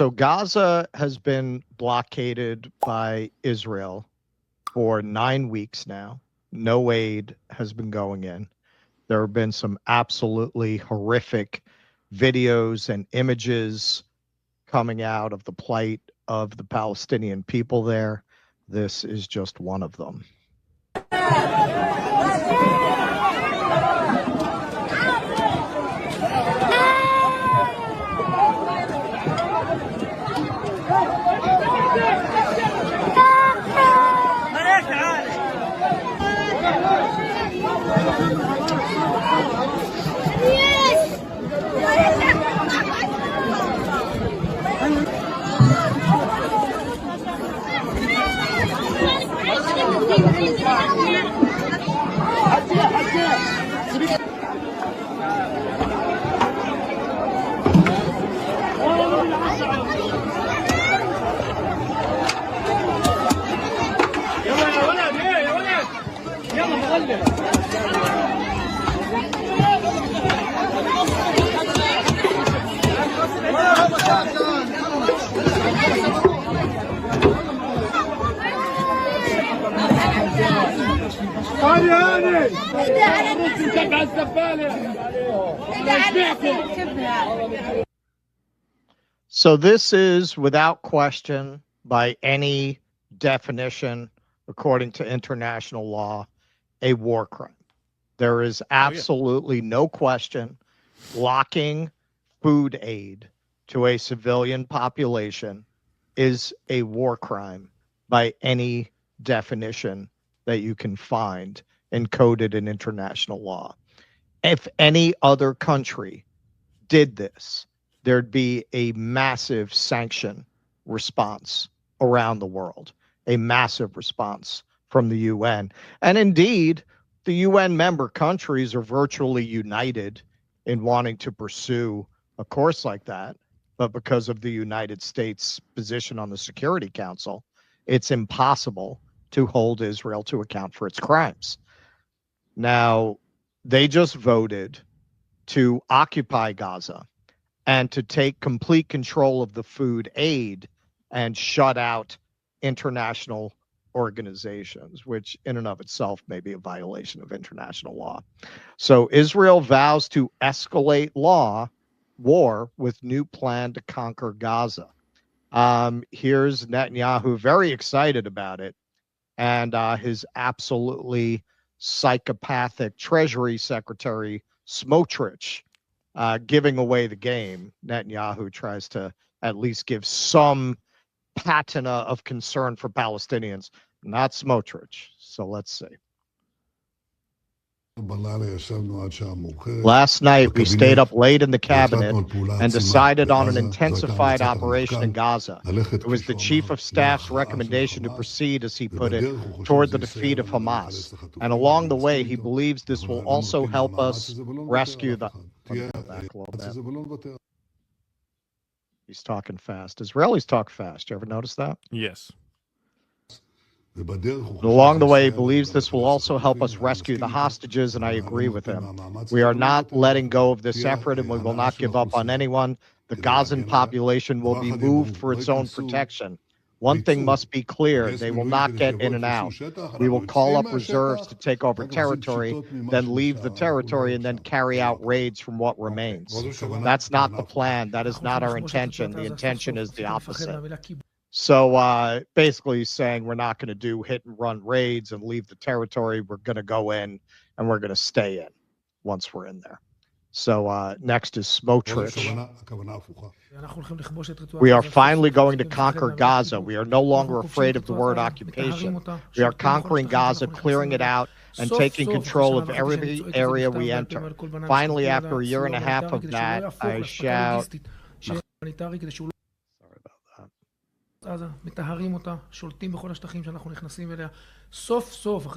So Gaza has been blockaded by Israel for 9 weeks now. No aid has been going in. There have been some absolutely horrific videos and images coming out of the plight of the Palestinian people there. This is just one of them. So this is, without question, by any definition, according to international law, a war crime. There is absolutely no question blocking food aid to a civilian population is a war crime by any definition that you can find encoded in international law. If any other country did this, there'd be a massive sanction response around the world, a massive response from the UN. And indeed, the UN member countries are virtually united in wanting to pursue a course like that. But because of the United States' position on the Security Council, it's impossible to hold Israel to account for its crimes. Now, they just voted to occupy Gaza and to take complete control of the food aid and shut out international organizations, which in and of itself may be a violation of international law. So Israel vows to escalate war with new plan to conquer Gaza. Here's Netanyahu very excited about it, and his absolutely psychopathic Treasury Secretary Smotrich giving away the game. Netanyahu tries to at least give some patina of concern for Palestinians, not Smotrich. So let's see. Last night, we stayed up late in the cabinet and decided on an intensified operation in Gaza. It was the chief of staff's recommendation to proceed, as he put it, toward the defeat of Hamas. And along the way, he believes this will also help us rescue the... He's talking fast. Israelis talk fast. You ever notice that? Yes. Along the way, he believes this will also help us rescue the hostages, and I agree with him. We are not letting go of this effort, and we will not give up on anyone. The Gazan population will be moved for its own protection. One thing must be clear, they will not get in and out. We will call up reserves to take over territory, then leave the territory, and then carry out raids from what remains. That's not the plan. That is not our intention. The intention is the opposite. So basically saying we're not going to do hit and run raids and leave the territory. We're going to go in and we're going to stay in once we're in there. So next is Smotrich. We are finally going to conquer Gaza. We are no longer afraid of the word occupation. We are conquering Gaza, clearing it out, and taking control of every area we enter. Finally, after a year and a half of that, I shout...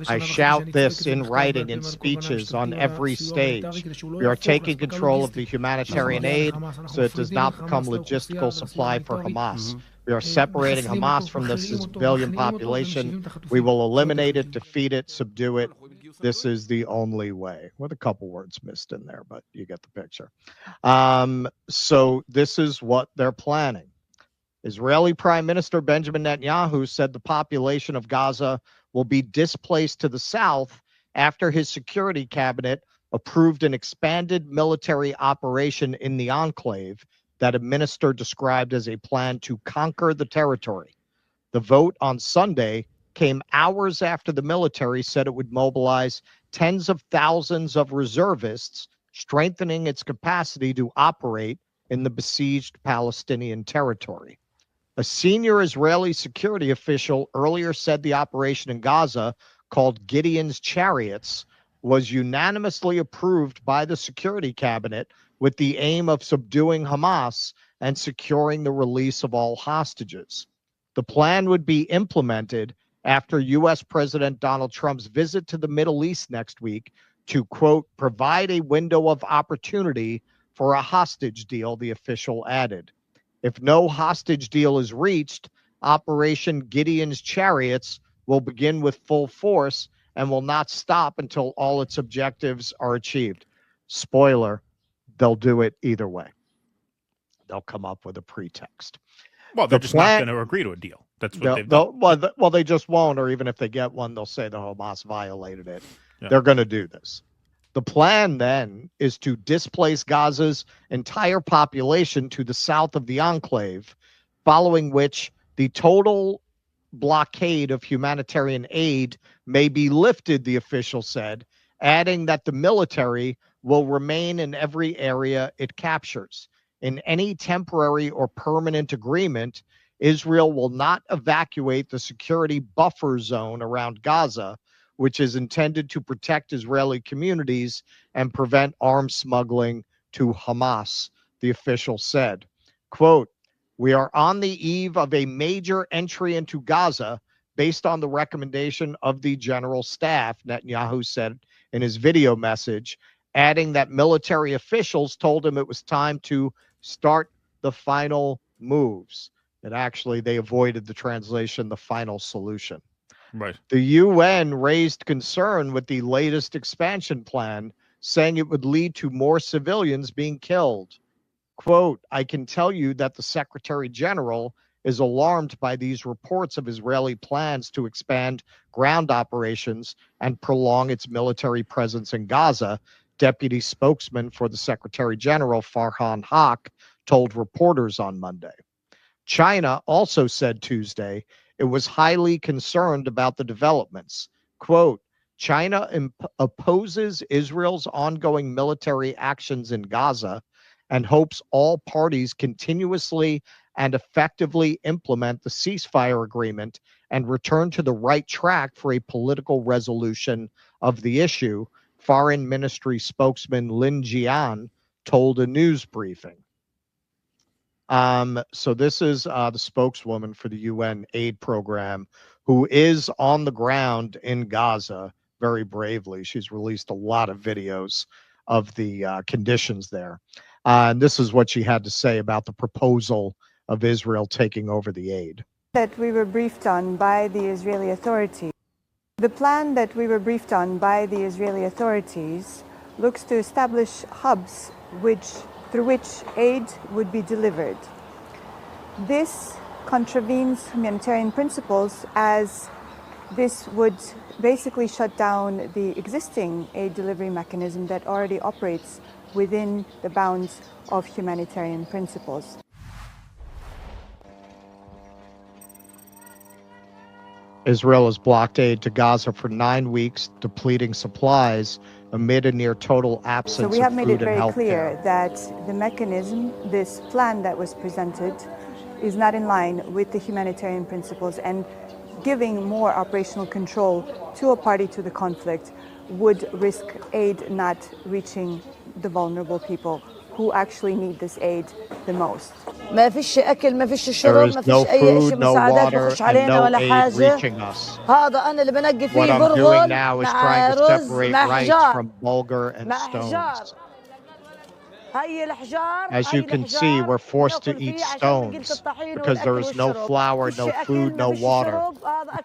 I shout this in writing in speeches on every stage. We are taking control of the humanitarian aid so it does not become logistical supply for Hamas. We are separating Hamas from the civilian population. We will eliminate it, defeat it, subdue it. This is the only way. With a couple words missed in there, but you get the picture. So this is what they're planning. Israeli Prime Minister Benjamin Netanyahu said the population of Gaza will be displaced to the south after his security cabinet approved an expanded military operation in the enclave that a minister described as a plan to conquer the territory. The vote on Sunday came hours after the military said it would mobilize tens of thousands of reservists, strengthening its capacity to operate in the besieged Palestinian territory. A senior Israeli security official earlier said the operation in Gaza, called Gideon's Chariots, was unanimously approved by the security cabinet with the aim of subduing Hamas and securing the release of all hostages. The plan would be implemented after U.S. President Donald Trump's visit to the Middle East next week to, quote, provide a window of opportunity for a hostage deal, the official added. If no hostage deal is reached, Operation Gideon's Chariots will begin with full force and will not stop until all its objectives are achieved. Spoiler, they'll do it either way. They'll come up with a pretext. Well, they're just not going to agree to a deal. That's what they've done. Well, they just won't, or even if they get one, they'll say the Hamas violated it. Yeah. They're going to do this. The plan then is to displace Gaza's entire population to the south of the enclave, following which the total blockade of humanitarian aid may be lifted, the official said, adding that the military will remain in every area it captures. In any temporary or permanent agreement, Israel will not evacuate the security buffer zone around Gaza, which is intended to protect Israeli communities and prevent arms smuggling to Hamas, the official said. Quote, we are on the eve of a major entry into Gaza based on the recommendation of the general staff, Netanyahu said in his video message, adding that military officials told him it was time to start the final moves. And actually, they avoided the translation, the final solution. Right. The UN raised concern with the latest expansion plan, saying it would lead to more civilians being killed. Quote, I can tell you that the Secretary General is alarmed by these reports of Israeli plans to expand ground operations and prolong its military presence in Gaza, Deputy Spokesman for the Secretary General, Farhan Haq, told reporters on Monday. China also said Tuesday it was highly concerned about the developments. Quote, China opposes Israel's ongoing military actions in Gaza and hopes all parties continuously and effectively implement the ceasefire agreement and return to the right track for a political resolution of the issue, Foreign Ministry spokesman Lin Jian told a news briefing. So this is the spokeswoman for the UN aid program who is on the ground in Gaza very bravely. She's released a lot of videos of the conditions there. And this is what she had to say about the proposal of Israel taking over the aid. That we were briefed on by the Israeli authorities. The plan that we were briefed on by the Israeli authorities looks to establish hubs through which aid would be delivered. This contravenes humanitarian principles, as this would basically shut down the existing aid delivery mechanism that already operates within the bounds of humanitarian principles. Israel has blocked aid to Gaza for 9 weeks, depleting supplies amid a near total absence of food and health care. So we have made it very clear that the mechanism, this plan that was presented, is not in line with the humanitarian principles, and giving more operational control to a party to the conflict would risk aid not reaching the vulnerable people who actually need this aid the most. ما فيش أكل، ما فيش There شرب، is ما no فيش أي food, شيء no مساعدات water, بخش and علينا no ولا aid حاجة. reaching us. هذا أنا اللي بنقي What فيه I'm doing برغل now is مع trying to رز separate مع rice حجار from bulgur and مع حجار. stones. As you can see, we're forced to eat stones because there is no flour, no food, no water.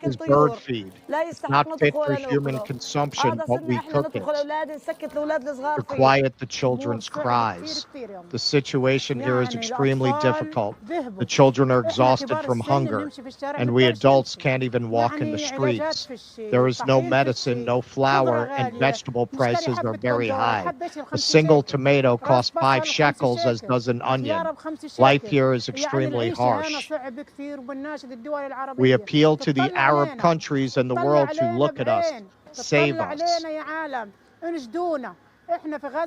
This is bird feed. It's not fit for human consumption, but we cook it to quiet the children's cries. The situation here is extremely difficult. The children are exhausted from hunger, and we adults can't even walk in the streets. There is no medicine, no flour, and vegetable prices are very high. A single tomato costs 5 shekels, as does an onion. Life here is extremely harsh. We appeal to the Arab countries and the world to look at us, save us.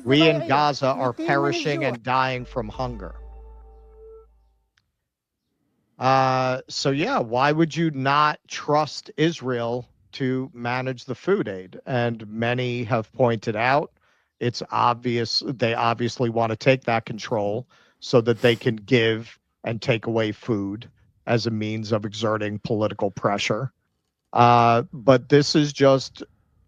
We in Gaza are perishing and dying from hunger. So yeah, why would you not trust Israel to manage the food aid? And many have pointed out it's obvious they obviously want to take that control so that they can give and take away food as a means of exerting political pressure. But this is just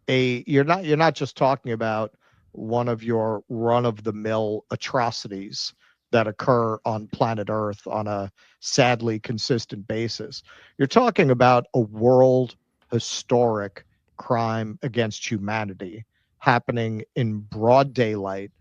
you're not just talking about one of your run-of-the-mill atrocities that occur on planet Earth on a sadly consistent basis. You're talking about a world historic crime against humanity happening in broad daylight,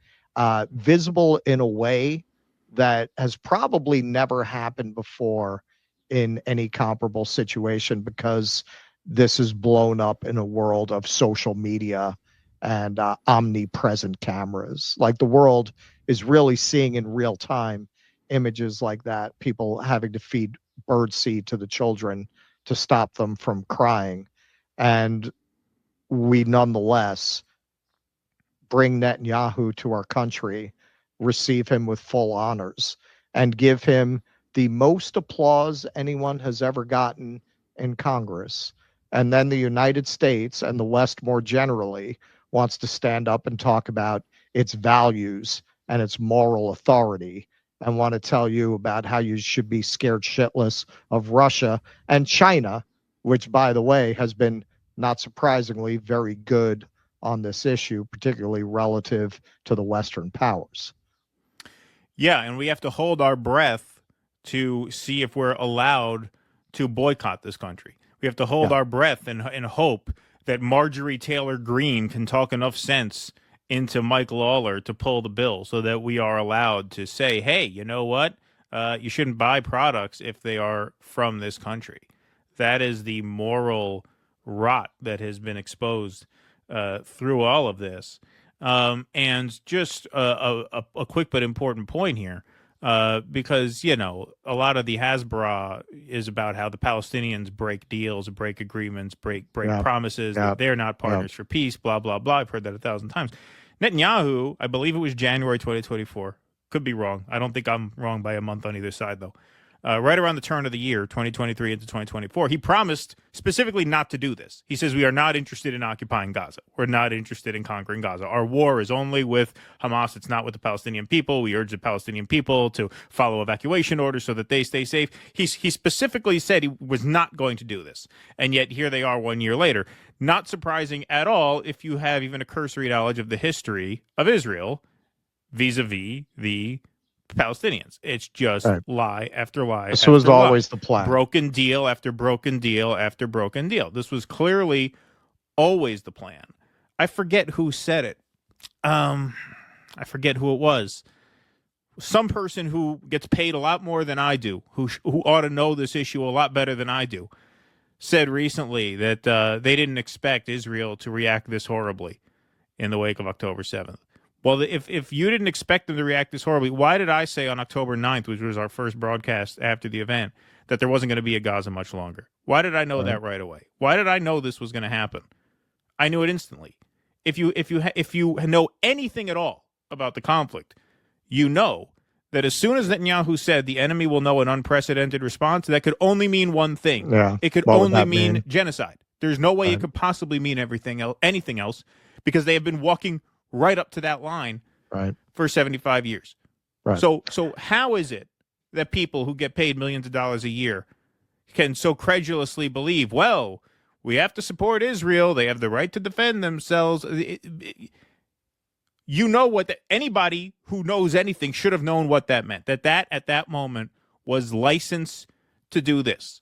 visible in a way that has probably never happened before in any comparable situation, because this is blown up in a world of social media and omnipresent cameras. Like, the world is really seeing in real time images like that, people having to feed bird seed to the children to stop them from crying. And we nonetheless bring Netanyahu to our country, receive him with full honors, and give him the most applause anyone has ever gotten in Congress. And then the United States and the West more generally wants to stand up and talk about its values and its moral authority, and want to tell you about how you should be scared shitless of Russia and China, which, by the way, has been, not surprisingly, very good on this issue, particularly relative to the Western powers. Yeah, and we have to hold our breath to see if we're allowed to boycott this country. We have to hold our breath and hope that Marjorie Taylor Greene can talk enough sense into Mike Lawler to pull the bill so that we are allowed to say, hey, you know what? You shouldn't buy products if they are from this country. That is the moral rot that has been exposed through all of this. And just a quick but important point here, because, you know, a lot of the Hasbara is about how the Palestinians break deals, break agreements, break promises, that they're not partners for peace, blah, blah, blah. I've heard that 1,000 times. Netanyahu, I believe it was January 2024. Could be wrong. I don't think I'm wrong by a month on either side, though. Right around the turn of the year, 2023 into 2024, he promised specifically not to do this. He says, we are not interested in occupying Gaza. We're not interested in conquering Gaza. Our war is only with Hamas. It's not with the Palestinian people. We urge the Palestinian people to follow evacuation orders so that they stay safe. He specifically said he was not going to do this. And yet here they are 1 year later. Not surprising at all if you have even a cursory knowledge of the history of Israel vis-a-vis the Palestinians. It's just lie after lie. This was always the plan. Broken deal after broken deal after broken deal. This was clearly always the plan. I forget who said it. I forget who it was. Some person who gets paid a lot more than I do, who ought to know this issue a lot better than I do, said recently that they didn't expect Israel to react this horribly in the wake of October 7th. Well, if you didn't expect them to react this horribly, why did I say on October 9th, which was our first broadcast after the event, that there wasn't going to be a Gaza much longer? Why did I know that right away? Why did I know this was going to happen? I knew it instantly. If you know anything at all about the conflict, you know that as soon as Netanyahu said the enemy will know an unprecedented response, that could only mean one thing. Yeah. It could only mean genocide. There's no way it could possibly mean anything else, because they have been walking right up to that line for 75 years. Right. So how is it that people who get paid millions of dollars a year can so credulously believe, well, we have to support Israel, they have the right to defend themselves? you know what anybody who knows anything should have known what that meant. That at that moment was license to do this.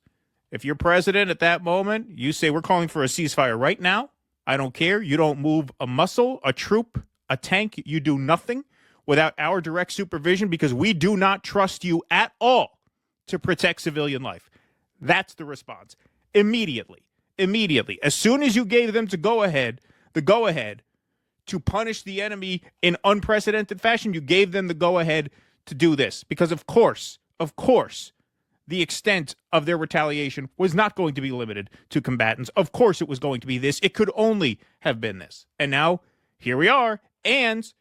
If you're president at that moment, you say we're calling for a ceasefire right now. I don't care. You don't move a muscle, a troop, a tank. You do nothing without our direct supervision because we do not trust you at all to protect civilian life. That's the response. Immediately. As soon as you gave them the go ahead to punish the enemy in unprecedented fashion, you gave them the go ahead to do this. Because of course, the extent of their retaliation was not going to be limited to combatants. Of course it was going to be this. It could only have been this. And now here we are. And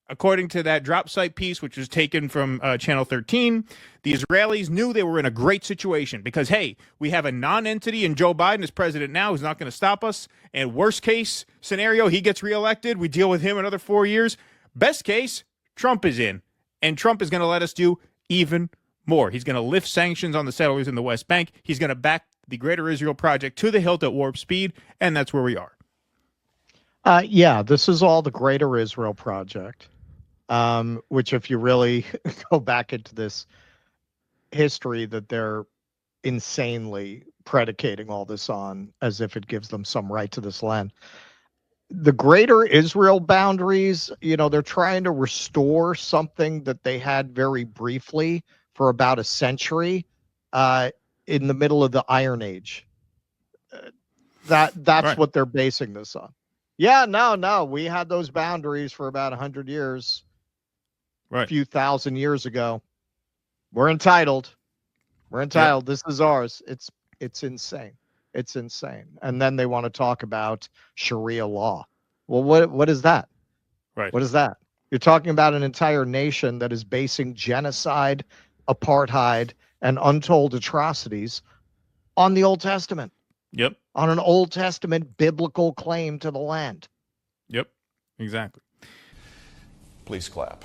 according to that drop site piece, which was taken from Channel 13, the Israelis knew they were in a great situation because, hey, we have a non-entity in Joe Biden as president now who's not going to stop us. And worst case scenario, he gets reelected. We deal with him another 4 years. Best case, Trump is in. And Trump is going to let us do even more. He's going to lift sanctions on the settlers in the West Bank. He's going to back the Greater Israel Project to the hilt at warp speed. And that's where we are. Yeah, this is all the Greater Israel Project. Which if you really go back into this history that they're insanely predicating all this on as if it gives them some right to this land. The Greater Israel boundaries, they're trying to restore something that they had very briefly for about a century in the middle of the Iron Age. That's right. what they're basing this on. Yeah, no, we had those boundaries for about 100 years. Right. A few thousand years ago. We're entitled. Yep. This is ours. It's insane. It's insane. And then they want to talk about Sharia law. Well, what is that? Right. What is that? You're talking about an entire nation that is basing genocide, apartheid, and untold atrocities on the Old Testament. Yep. On an Old Testament biblical claim to the land. Yep. Exactly. Please clap.